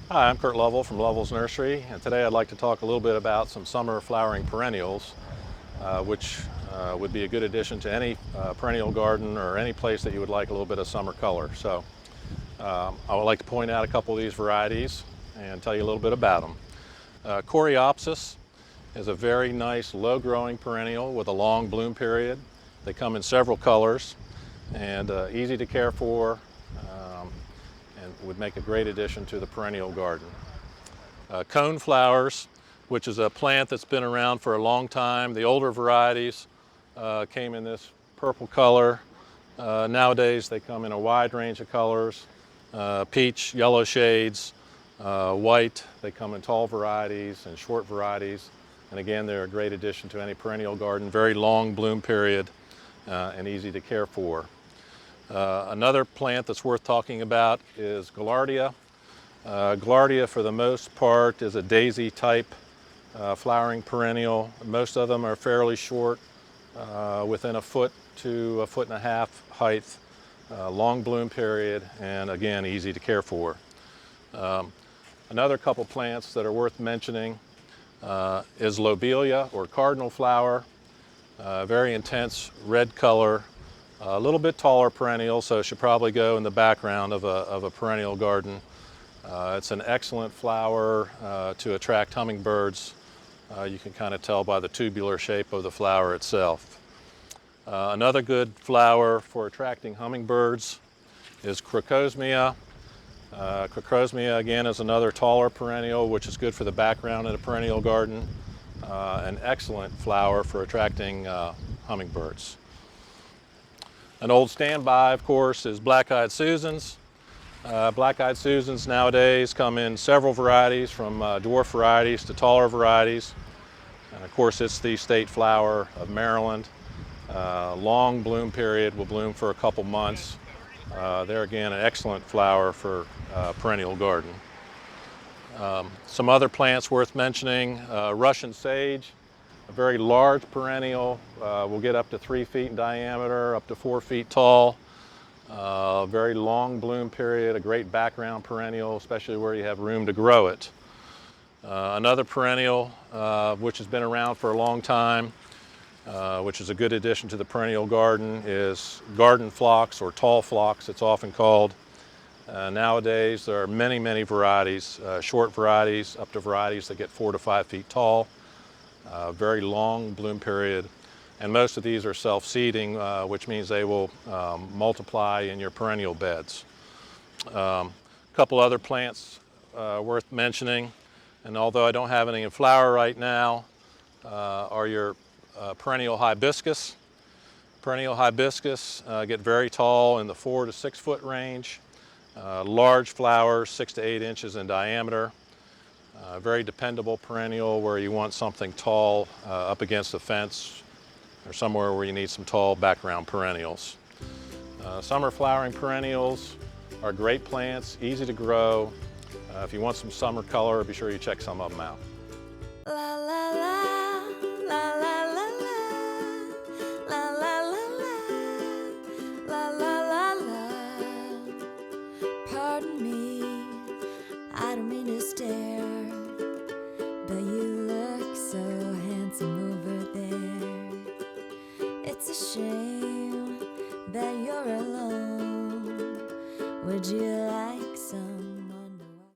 Hi, I'm Kurt Lovell from Lovell's Nursery, and today I'd like to talk a little bit about some summer flowering perennials, which would be a good addition to any perennial garden or any place that you would like a little bit of summer color. So I would like to point out a couple of these varieties and tell you a little bit about them. Coreopsis is a very nice low-growing perennial with a long bloom period. They come in several colors and easy to care for, and would make a great addition to the perennial garden. Cone flowers, which is a plant that's been around for a long time. The older varieties came in this purple color. Nowadays they come in a wide range of colors, peach, yellow shades, white. They come in tall varieties and short varieties. And again, they're a great addition to any perennial garden. Very long bloom period and easy to care for. Another plant that's worth talking about is Gaillardia. Gaillardia, for the most part, is a daisy type flowering perennial. Most of them are fairly short, within a foot to a foot and a half height, long bloom period, and again, easy to care for. Another couple plants that are worth mentioning is Lobelia, or cardinal flower. Very intense red color. A little bit taller perennial, so it should probably go in the background of a perennial garden. It's an excellent flower to attract hummingbirds. You can kind of tell by the tubular shape of the flower itself. Another good flower for attracting hummingbirds is Crocosmia. Crocosmia, again, is another taller perennial, which is good for the background in a perennial garden. An excellent flower for attracting hummingbirds. An old standby, of course, is Black-Eyed Susans. Black-Eyed Susans nowadays come in several varieties, from dwarf varieties to taller varieties. And of course, it's the state flower of Maryland. Long bloom period, will bloom for a couple months. There again, an excellent flower for perennial garden. Some other plants worth mentioning, Russian sage. A very large perennial, will get up to 3 feet in diameter, up to 4 feet tall. Very long bloom period, a great background perennial, especially where you have room to grow it. Another perennial, which has been around for a long time, which is a good addition to the perennial garden, is garden phlox, or tall phlox it's often called. Nowadays there are many varieties, short varieties up to varieties that get 4 to 5 feet tall. Very long bloom period, and most of these are self-seeding, which means they will multiply in your perennial beds. A couple other plants worth mentioning, and although I don't have any in flower right now, are your perennial hibiscus. Perennial hibiscus get very tall in the 4 to 6 foot range. Large flowers, 6 to 8 inches in diameter. Very dependable perennial where you want something tall up against a fence, or somewhere where you need some tall background perennials. Summer flowering perennials are great plants, easy to grow. If you want some summer color, be sure you check some of them out. La la la, la la la la, la la la la, la la la la. Pardon me, I don't mean to stare, but you look so handsome over there. It's a shame that you're alone. Would you like